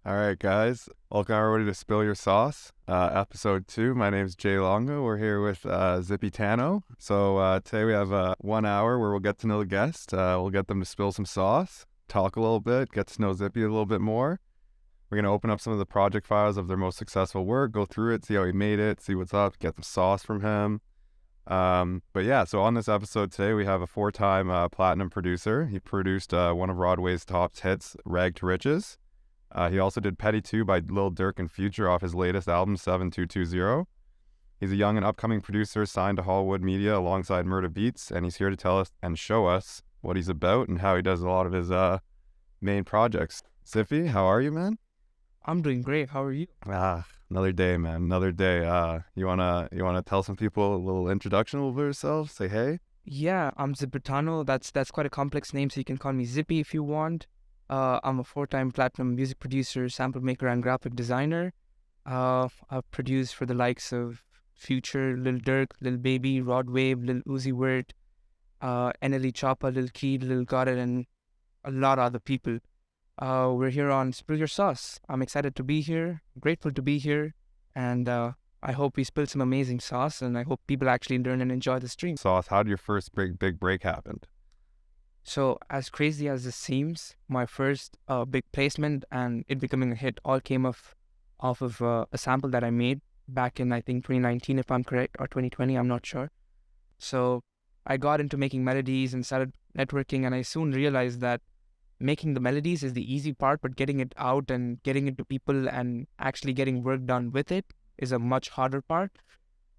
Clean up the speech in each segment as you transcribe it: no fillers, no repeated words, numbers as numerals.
All right, guys. Welcome everybody to Spill Your Sauce, episode 2. My name's Jay Longo. We're here with Zypitano. So today we have 1 hour where we'll get to know the guest. We'll get them to spill some sauce, talk a little bit, get to know Zippy a little bit more. We're going to open up some of the project files of their most successful work, go through it, see how he made it, see what's up, get some sauce from him. But yeah, so on this episode today, we have a 4-time platinum producer. He produced one of Rod Wave's top hits, Rag to Riches. He also did Petty 2 by Lil Durk and Future off his latest album, 7220. He's a young and upcoming producer signed to Hallwood Media alongside Murda Beatz, and he's here to tell us and show us what he's about and how he does a lot of his main projects. Zippy, how are you, man? I'm doing great. How are you? Another day, man. Another day. You wanna tell some people a little introduction of yourself? Say hey. Yeah, I'm Zypitano. That's quite a complex name, so you can call me Zippy if you want. I'm a 4-time platinum music producer, sample maker, and graphic designer. I've produced for the likes of Future, Lil Durk, Lil Baby, Rod Wave, Lil Uzi Vert, NLE Choppa, Lil Keed, Lil Goddard, and a lot of other people. We're here on Spill Your Sauce. I'm excited to be here, grateful to be here, and I hope we spill some amazing sauce, and I hope people actually learn and enjoy the stream. Sauce, how did your first big break happen? So, as crazy as this seems, my first big placement and it becoming a hit all came off of a sample that I made back in, I think, 2019, if I'm correct, or 2020, I'm not sure. So, I got into making melodies and started networking, and I soon realized that making the melodies is the easy part, but getting it out and getting it to people and actually getting work done with it is a much harder part.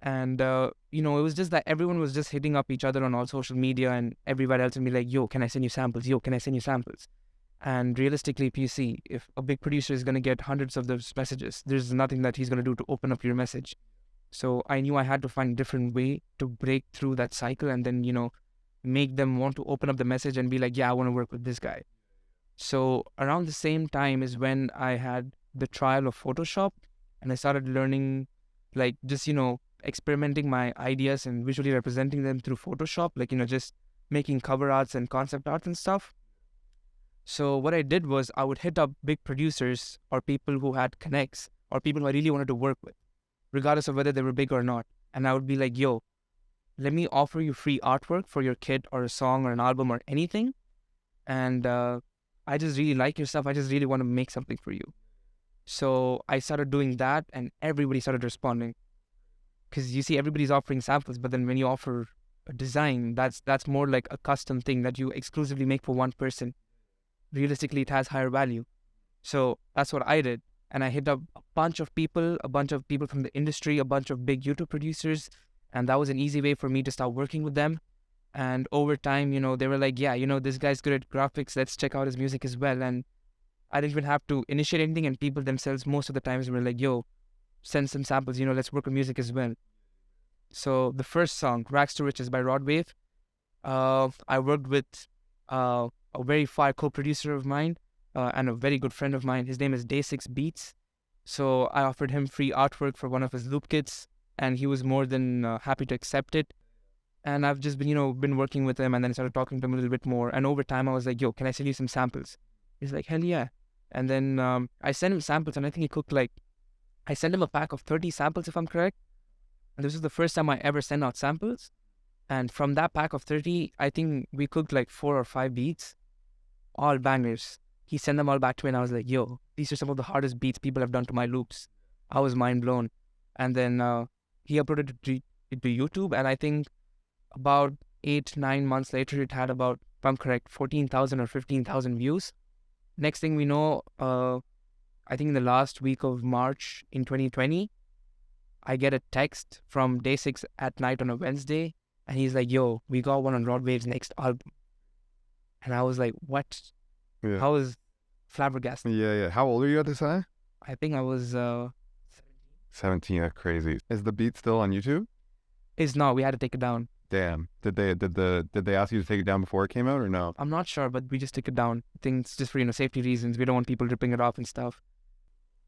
And, it was just that everyone was just hitting up each other on all social media and everywhere else and be like, yo, can I send you samples? Yo, can I send you samples? And realistically, if you see, if a big producer is going to get hundreds of those messages, there's nothing that he's going to do to open up your message. So I knew I had to find a different way to break through that cycle and then, make them want to open up the message and be like, yeah, I want to work with this guy. So around the same time is when I had the trial of Photoshop and I started learning, like, just, experimenting my ideas and visually representing them through Photoshop, like, just making cover arts and concept arts and stuff. So what I did was I would hit up big producers or people who had connects or people who I really wanted to work with, regardless of whether they were big or not. And I would be like, yo, let me offer you free artwork for your kit or a song or an album or anything. And I just really like your stuff. I just really want to make something for you. So I started doing that and everybody started responding. Because you see, everybody's offering samples, but then when you offer a design, that's more like a custom thing that you exclusively make for one person. Realistically, it has higher value. So that's what I did. And I hit up a bunch of people from the industry, a bunch of big YouTube producers. And that was an easy way for me to start working with them. And over time, they were like, yeah, this guy's good at graphics. Let's check out his music as well. And I didn't even have to initiate anything. And people themselves, most of the times, were like, yo, send some samples, let's work on music as well. So the first song, Rags to Riches by Rod Wave, I worked with a very far co-producer of mine and a very good friend of mine. His name is Day6 Beats. So I offered him free artwork for one of his loop kits, and he was more than happy to accept it. And I've just been working with him, and then I started talking to him a little bit more. And over time, I was like, yo, can I send you some samples? He's like, hell yeah. And then I sent him samples, and I think he cooked I sent him a pack of 30 samples, if I'm correct. And this was the first time I ever sent out samples. And from that pack of 30, I think we cooked 4 or 5 beats, all bangers. He sent them all back to me, and I was like, yo, these are some of the hardest beats people have done to my loops. I was mind blown. And then he uploaded it to YouTube, and I think about 8-9 months later, it had about, if I'm correct, 14,000 or 15,000 views. Next thing we know, I think in the last week of March in 2020, I get a text from Day6 at night on a Wednesday, and he's like, yo, we got one on Rod Wave's next album. And I was like, what? Yeah. I was flabbergasted. Yeah. How old are you at this time? I think I was 17. That's crazy. Is the beat still on YouTube? It's not. We had to take it down. Damn. Did they ask you to take it down before it came out or no? I'm not sure, but we just took it down. I think it's just for safety reasons. We don't want people ripping it off and stuff.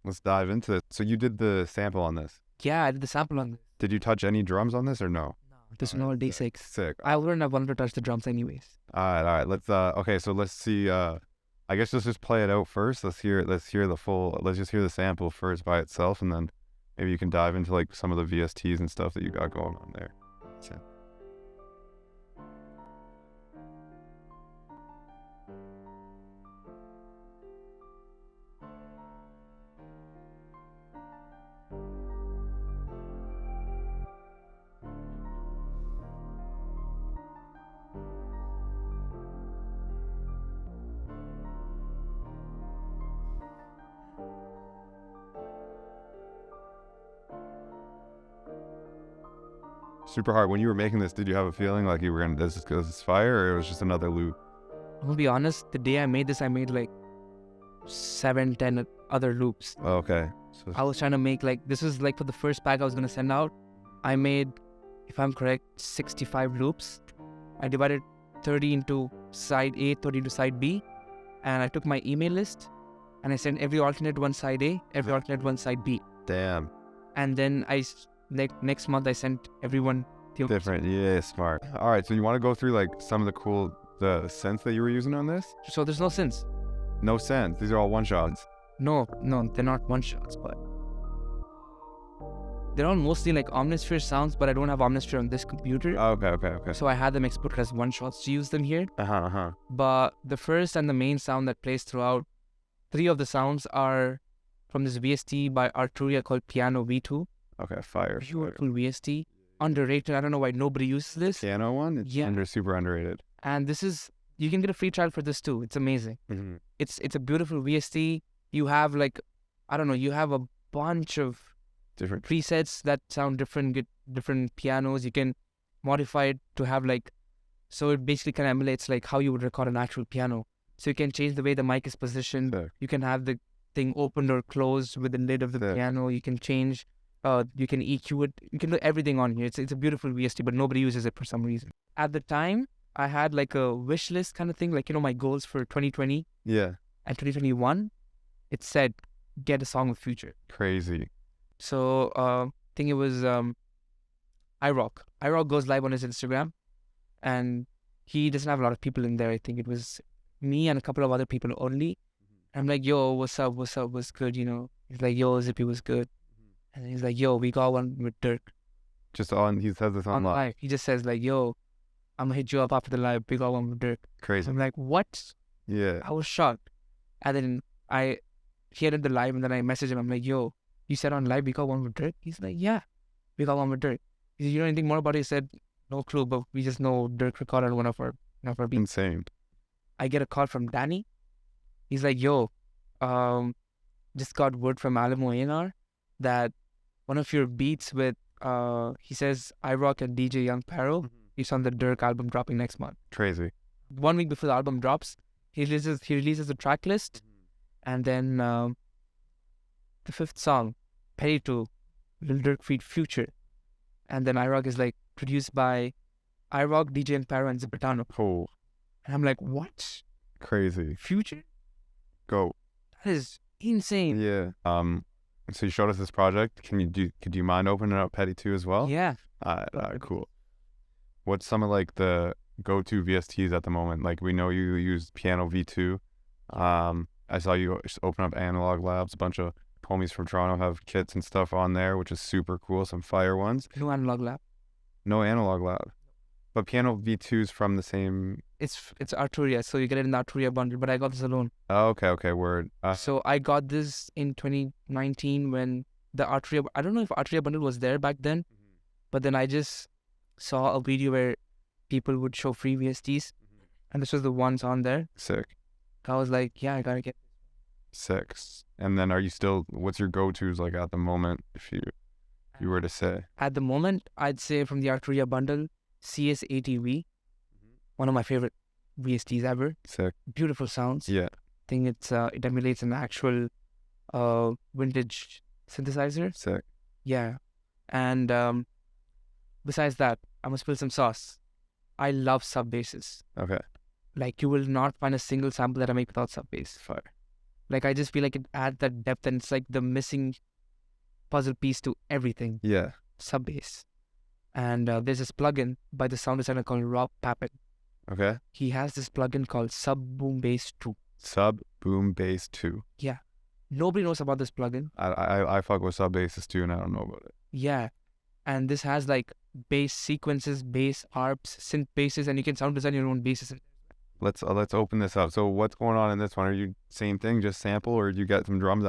Let's dive into it. So you did the sample on this? Yeah, I did the sample on this. Did you touch any drums on this or no? No, this was all Day6. Sick. I wouldn't have wanted to touch the drums anyways. All right. Let's okay. So let's see. I guess let's just play it out first. Let's hear the full. Let's just hear the sample first by itself, and then maybe you can dive into like some of the VSTs and stuff that you got going on there. So. Super hard. When you were making this, did you have a feeling like you were gonna this is fire, or it was just another loop? I'm gonna be honest, the day I made this, I made like 7-10 other loops. Oh, okay. So I was trying to make like, this was like for the first pack I was gonna send out. I made, if I'm correct, 65 loops. I divided 30 into side A, 30 into side B, and I took my email list and I sent every alternate one side A, every alternate one side B. damn. And then next month I sent everyone Different. Yeah, smart. All right, so you want to go through like some of the synths that you were using on this? So there's no synths. No synths. These are all one shots. No, they're not one shots, but they're all mostly like Omnisphere sounds, but I don't have Omnisphere on this computer. Okay. So I had them exported as one shots to use them here. Uh-huh. But the first and the main sound that plays throughout, 3 of the sounds are from this VST by Arturia called Piano V2. Okay, fire. Beautiful VST. Underrated. I don't know why nobody uses this. Piano one? It's super underrated. And this is, you can get a free trial for this too. It's amazing. Mm-hmm. It's a beautiful VST. You have like, I don't know, you have a bunch of Different presets that sound different, get different pianos. You can modify it to have like, so it basically kind of emulates like how you would record an actual piano. So you can change the way the mic is positioned. Sick. You can have the thing opened or closed with the lid of the Sick. piano. You can change, you can EQ it. You can do everything on here. It's a beautiful VST, but nobody uses it for some reason. At the time, I had like a wish list kind of thing, like, you know, my goals for 2020 Yeah. and 2021. It said, get a song with Future. Crazy. So, I think it was iRock. iRock goes live on his Instagram, and he doesn't have a lot of people in there. I think it was me and a couple of other people only. I'm like, yo, what's up, what's good, you know? He's like, yo, Zippy was good. And he's like, yo, we got one with Durk. Just on, he says this on live. He just says like, yo, I'm gonna hit you up after the live. We got one with Durk. Crazy. I'm like, what? Yeah. I was shocked. And then he ended the live, and then I messaged him. I'm like, yo, you said on live we got one with Durk? He's like, yeah, we got one with Durk. He said, you know anything more about it? He said, no clue, but we just know Durk recorded one of our beats. Insane. I get a call from Danny. He's like, yo, just got word from Alamo A&R that one of your beats with, he says, iRock and DJ Young Paro, is on the Durk album dropping next month. Crazy. 1 week before the album drops, he releases the track list, and then the 5th song, Petty 2, Lil Durk Future, and then iRock is like produced by iRock, DJ Young Paro, and Zypitano. Oh. And I'm like, what? Crazy. Future? Go. That is insane. Yeah. So you showed us this project. Could you mind opening up Petty 2 as well? Yeah. All right, cool. What's some of like the go-to VSTs at the moment? Like, we know you use Piano V2. I saw you open up Analog Labs. A bunch of homies from Toronto have kits and stuff on there, which is super cool. Some fire ones. No Analog Lab. No Analog Lab. But Piano V2's from the same... It's Arturia, so you get it in the Arturia bundle, but I got this alone. Oh, okay, word. So I got this in 2019 when the Arturia... I don't know if Arturia bundle was there back then, but then I just saw a video where people would show free VSTs, and this was the ones on there. Sick. I was like, yeah, I gotta get... Sick. And then are you still... What's your go-tos like at the moment, if you were to say? At the moment, I'd say from the Arturia bundle, CS80V, one of my favorite VSTs ever. Sick. Beautiful sounds. Yeah. I think it emulates an actual vintage synthesizer. Sick. Yeah. And besides that, I'm gonna spill some sauce. I love sub basses. Okay. Like, you will not find a single sample that I make without sub bass. Fire. Like, I just feel like it adds that depth, and it's like the missing puzzle piece to everything. Yeah. Sub bass. And there's this plugin by the sound designer called Rob Papin. Okay. He has this plugin called Sub Boom Bass 2. Sub Boom Bass 2. Yeah. Nobody knows about this plugin. I fuck with sub basses too, and I don't know about it. Yeah. And this has like bass sequences, bass arps, synth basses, and you can sound design your own basses. Let's open this up. So what's going on in this one? Are you same thing, just sample, or do you get some drums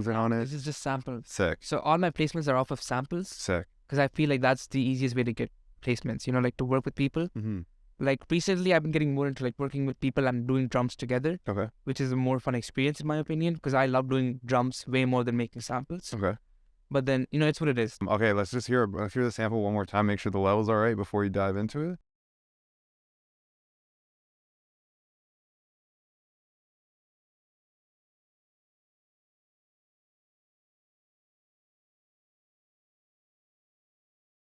on it? This is just samples. Sick. So all my placements are off of samples. Sick. Because I feel like that's the easiest way to get placements, like to work with people. Mm-hmm. Like recently I've been getting more into like working with people and doing drums together. Okay. Which is a more fun experience in my opinion, because I love doing drums way more than making samples. Okay. But then, it's what it is. Okay, let's hear the sample one more time. Make sure the level's all right before you dive into it.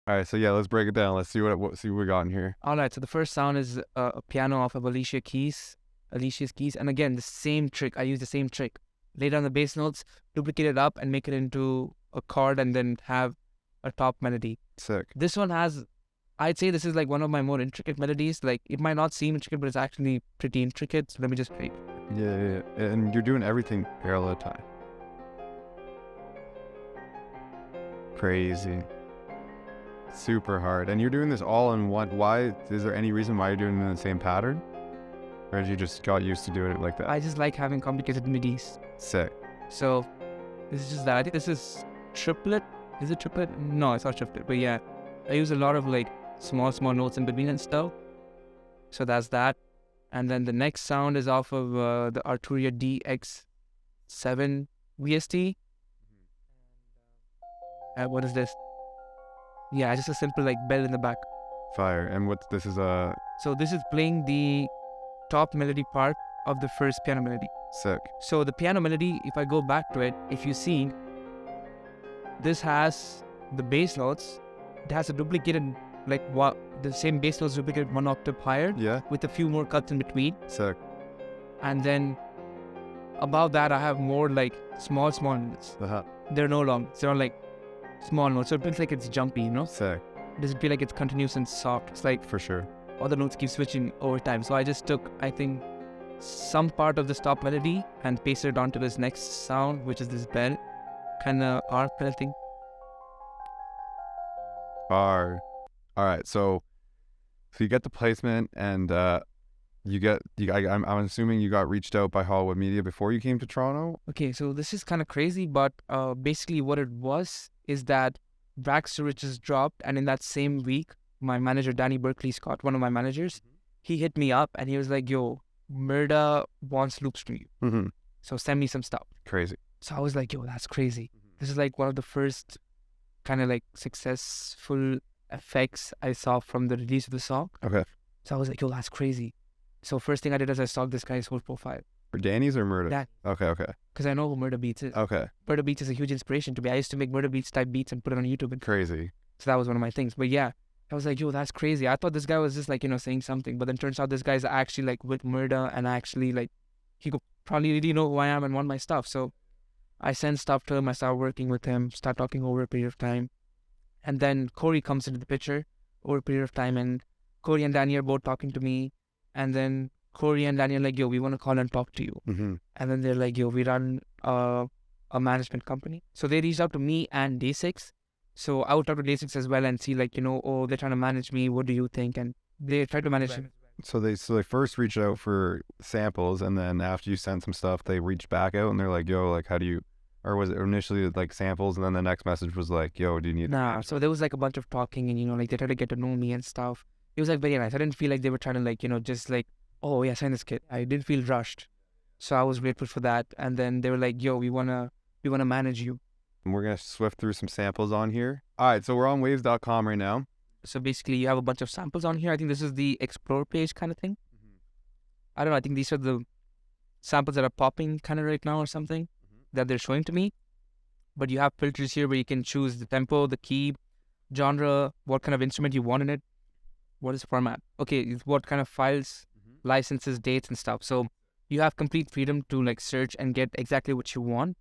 All right, so yeah, let's break it down. Let's see what we got in here. All right, so the first sound is a piano off of Alicia's keys, and again the same trick. I use the same trick. Lay down the bass notes, duplicate it up, and make it into a chord, and then have a top melody. Sick. This one has, I'd say this is like one of my more intricate melodies. Like it might not seem intricate, but it's actually pretty intricate. So let me just play. Yeah, and you're doing everything parallel time. Crazy. Super hard. And you're doing this all in one. Why? Is there any reason why you're doing it in the same pattern? Or did you just got used to doing it like that? I just like having complicated MIDIs. Sick. So this is just that. I think this is triplet. Is it triplet? No, it's not triplet. But yeah, I use a lot of like small notes in between and stuff. So that's that. And then the next sound is off of the Arturia DX7 VST. What is this? Yeah, just a simple like bell in the back. Fire. And this is a... So this is playing the top melody part of the first piano melody. Sick. So the piano melody, if I go back to it, if you see, this has the bass notes. It has a duplicated, like what the same bass notes duplicated 1 octave higher. Yeah. With a few more cuts in between. Sick. And then above that, I have more like small notes. They're no long. They're like small notes, so it feels like it's jumpy, Sick. It doesn't feel like it's continuous and soft. It's like for sure all the notes keep switching over time. So I just took, I think, some part of the top melody and pasted it onto this next sound, which is this bell kind of arc kind of thing. All right, so you get the placement, and I'm assuming you got reached out by Hallwood Media before you came to Toronto. Okay, so this is kind of crazy, but basically what it was is that Baxter just dropped, and in that same week, my manager Danny Berkeley Scott, one of my managers, he hit me up and he was like, "Yo, Murda wants loops from you, so send me some stuff." Crazy. So I was like, "Yo, that's crazy." This is like one of the first kind of like successful effects I saw from the release of the song. Okay. So I was like, "Yo, that's crazy." So first thing I did is I stalked this guy's whole profile. For Danny's or Murda? Danny. Okay. Because I know who Murda Beatz is. Okay. Murda Beatz is a huge inspiration to me. I used to make Murda Beatz type beats and put it on YouTube. Crazy. So that was one of my things. But yeah, I was like, "Yo, that's crazy." I thought this guy was just like, saying something. But then turns out this guy's actually like with Murda, and actually like he could probably really know who I am and want my stuff. So I sent stuff to him. I started working with him, start talking over a period of time. And then Corey comes into the picture over a period of time. And Corey and Danny are both talking to me. And then Corey and Danny are like, "Yo, we want to call and talk to you." Mm-hmm. And then they're like, "Yo, we run a management company." So they reached out to me and Day6. So I would talk to Day6 as well and see like, oh, they're trying to manage me. What do you think? And they try to manage him. So they first reached out for samples, and then after you sent some stuff, they reached back out and they're like, "Yo, like, how do you," or was it initially like samples, and then the next message was like, "Yo, do you need?" Nah, so there was like a bunch of talking, and like they tried to get to know me and stuff. It was like very nice. I didn't feel like they were trying to like, just like, "Oh yeah, sign this kid." I didn't feel rushed. So I was grateful for that. And then they were like, "Yo, we wanna manage you." And we're gonna swift through some samples on here. All right, so we're on waves.com right now. So basically you have a bunch of samples on here. I think this is the explore page kind of thing. I don't know. I think these are the samples that are popping kind of right now or something that they're showing to me. But you have filters here where you can choose the tempo, the key, genre, what kind of instrument you want in it. What is the format? Okay, what kind of files, licenses, dates and stuff. So you have complete freedom to like search and get exactly what you want.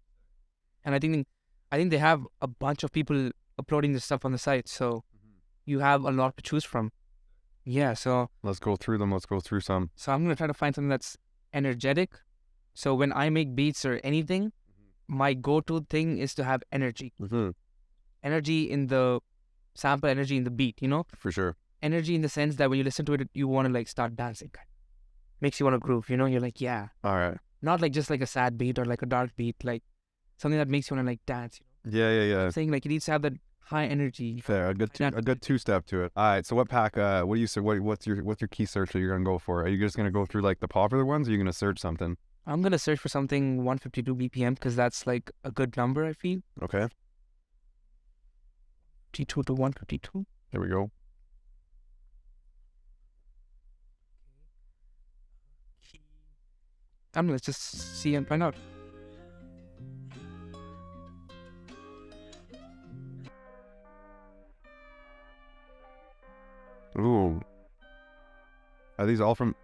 And I think they have a bunch of people uploading this stuff on the site. So you have a lot to choose from. Yeah, so let's go through them. Let's go through some. So I'm going to try to find something that's energetic, So when I make beats or anything, my go-to thing is to have energy. Energy in the sample, energy in the beat, you know? For sure. Energy in the sense that when you listen to it, you want to like start dancing. Makes you want to groove, you know? You're like, yeah. All right. Not like just like a sad beat or like a dark beat, like something that makes you want to like dance. You know? Yeah. I'm saying like it needs to have that high energy. Fair. A good two-step to it. All right. So what pack? What do you say? What's your key search that you're gonna go for? Are you just gonna go through like the popular ones, or are you gonna search something? I'm gonna search for something 152 BPM because that's like a good number, I feel. Okay. 52 to 152. There we go. Let's just see and find out. Ooh. Are these all from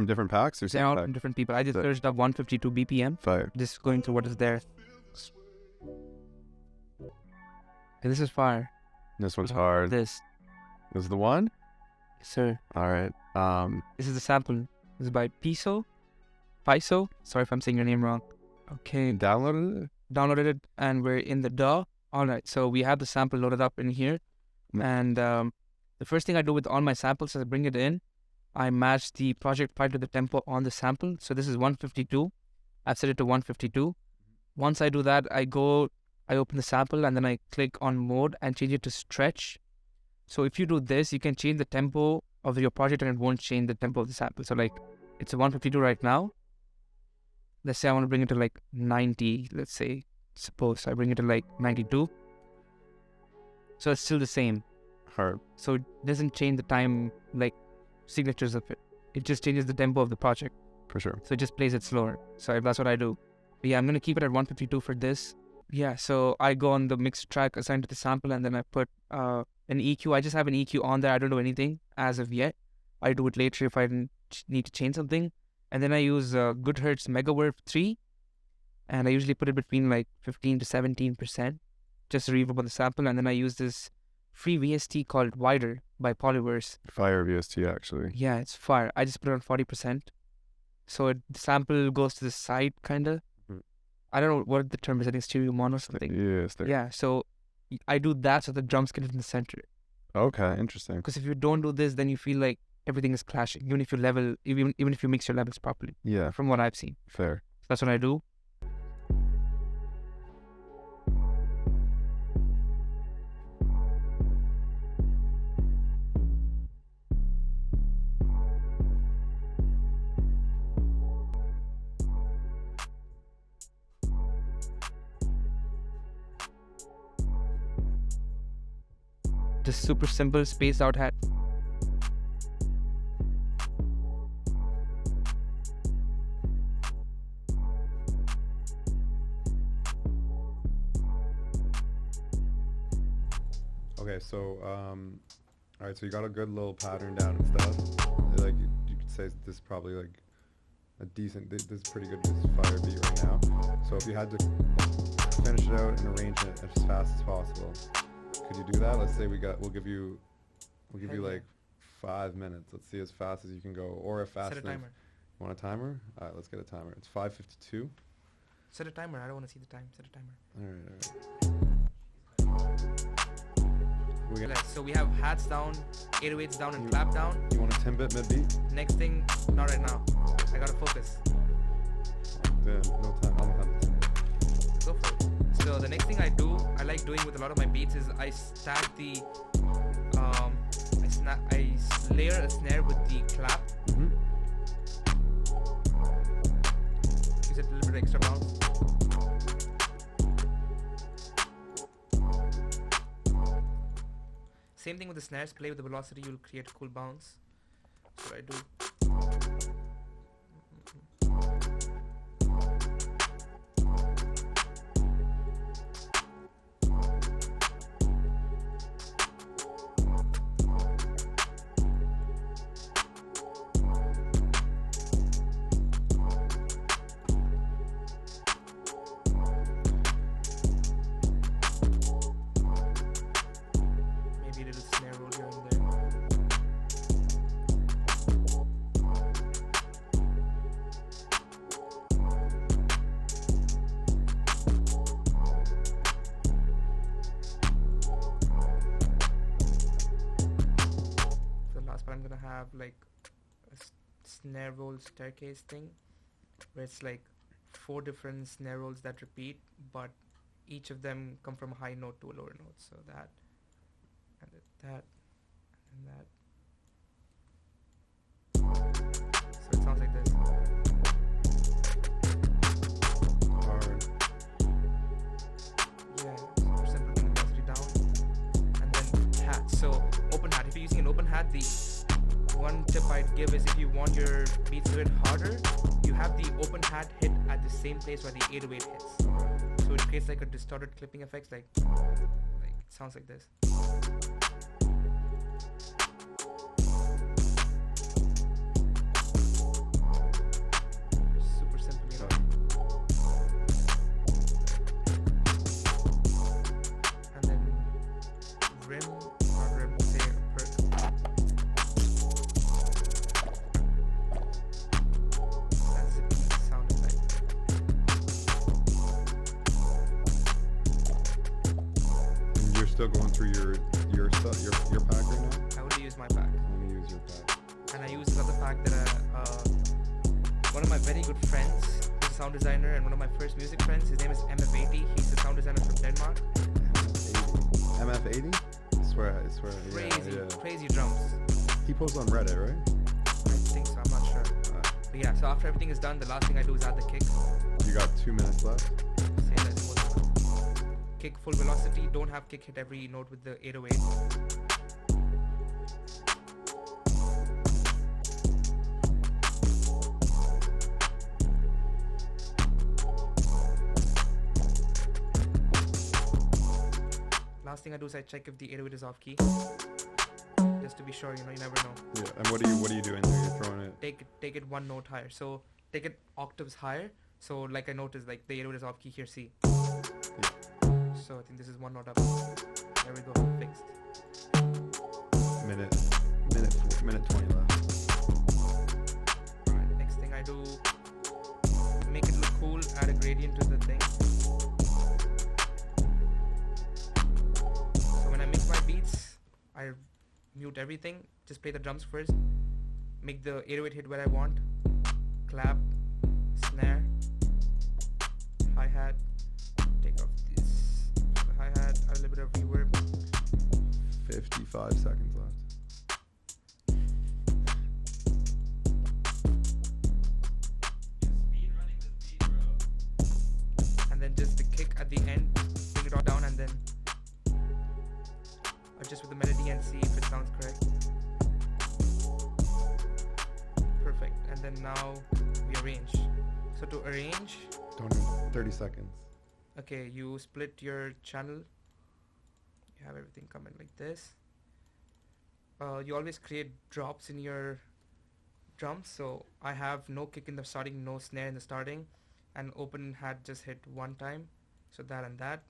different packs or They're all pack? from different people. I just searched up 152 BPM. Fire. Just going through what is there. Okay, this is fire. This one's hard. This is the one? Yes, sir. All right. This is the sample. This is by Piso. Sorry if I'm saying your name wrong. Okay. Downloaded it, and we're in the DAW. All right. So we have the sample loaded up in here. And the first thing I do with all my samples is I bring it in. I match the project file to the tempo on the sample. So this is 152. I've set it to 152. Once I do that, I open the sample and then I click on mode and change it to stretch. So if you do this, you can change the tempo of your project and it won't change the tempo of the sample. So like it's a 152 right now. Let's say I want to bring it to like 90, let's say. Suppose I bring it to like 92. So it's still the same. Hard. So it doesn't change the time, like signatures of it. It just changes the tempo of the project. For sure. So it just plays it slower. So that's what I do. But yeah, I'm going to keep it at 152 for this. Yeah, so I go on the mixed track assigned to the sample and then I put an EQ. I just have an EQ on there. I don't do anything as of yet. I do it later if I need to change something. And then I use Goodhertz Megaverb 3. And I usually put it between like 15 to 17%. Just to reverb on the sample. And then I use this free VST called Wider by Polyverse. Fire VST, actually. Yeah, it's fire. I just put it on 40%. So the sample goes to the side, kind of. I don't know what the term is. I think stereo mono or something. Yes. Yeah, so I do that so the drums get in the center. Okay, interesting. Because if you don't do this, then you feel like everything is clashing. Even if you mix your levels properly. Yeah. From what I've seen. Fair. So that's what I do. Just super simple spaced out hat. Okay, so all right, so you got a good little pattern down and stuff. Like you could say this is probably like a decent. This is pretty good. This fire beat right now. So if you had to finish it out and arrange it as fast as possible, could you do that? Let's say we'll give you like 5 minutes. Let's see as fast as you can go, or as fast. Set a timer. You want a timer? All right, let's get a timer. It's 5:52. Set a timer. I don't want to see the time. Set a timer. All right. So we have hats down, 808s down, and clap down. You want a 10-bit mid-beat? Next thing, not right now. I gotta focus. Then no time. I'm gonna Go for it. So the next thing I like doing with a lot of my beats is I stack the, I layer a snare with the clap. Gives it a little bit extra bounce. Same thing with the snares. Play with the velocity, you'll create a cool bounce. That's what I do. have like a snare roll staircase thing where it's like 4 different snare rolls that repeat, but each of them come from a high note to a lower note. So that, and that, and that. So it sounds like this. Hard. Yeah, super simple, bring the velocity down. And then hat. So open hat. If you're using an open hat, the one tip I'd give is if you want your beats to hit harder, you have the open hat hit at the same place where the 808 hits. So it creates like a distorted clipping effect, like it sounds like this. Super simple, you know. And then rim, not rim, say a perk. That's the sound effect. And you're still going through your stuff, your pack right now? I would use my pack. Let me use your pack. And I use this other pack that one of my very good friends, who's a sound designer, and one of my first music friends, his name is MF80. He's a sound designer from Denmark. MF80? I swear. Crazy drums. He posts on Reddit, right? I think so, I'm not sure. But yeah, so after everything is done, the last thing I do is add the kick. You got 2 minutes left. Say that it's more than enough. Kick full velocity, don't have kick hit every note with the 808. Last thing I do is I check if the 808 is off key, just to be sure. You know, you never know. Yeah. And what are you doing there? You're throwing it. Take it 1 note higher. So take it octaves higher. So like I noticed, like the 808 is off key here, C. Yeah. So I think this is 1 note up. There we go, fixed. Minute 20 left. Alright, next thing I do, make it look cool. Add a gradient to the thing. So when I mix my beats, I mute everything. Just play the drums first. Make the 808 hit where I want. Clap, snare, hi-hat. Take off this hi-hat, add a little bit of reverb. 55 seconds left. And then just the kick at the end, bring it all down, and then adjust with the melody and see if it sounds correct. Perfect. And then now we arrange. So to arrange, Don't even 30 seconds. okay, you split your channel. You have everything coming like this. You always create drops in your drums. So I have no kick in the starting, no snare in the starting, and open hat just hit 1 time. So that and that.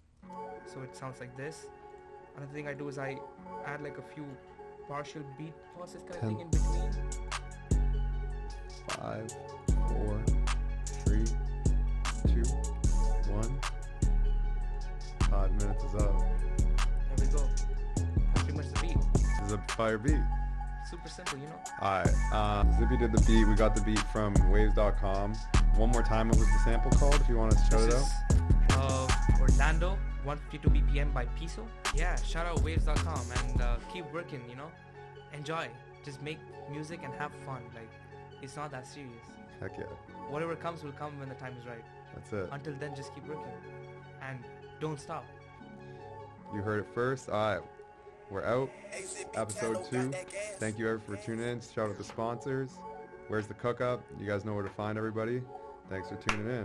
So it sounds like this. Another thing I do is I add like a few partial beat pauses kind of thing in between. 5, 4, 3, 2, 1. 5 minutes is up. There we go. That's pretty much the beat. This is a fire beat. Super simple, you know. Alright, Zippy did the beat. We got the beat from waves.com. One more time, what was the sample called, if you want to shout it out? Orlando, 152 BPM by Piso. Yeah, shout out waves.com and keep working, you know. Enjoy. Just make music and have fun. Like, it's not that serious. Heck yeah. Whatever comes will come when the time is right. That's it. Until then, just keep working. And don't stop. You heard it first. Alright, we're out. Episode 2. Thank you everyone for tuning in. Shout out to sponsors. Where's the cook up? You guys know where to find everybody. Thanks for tuning in.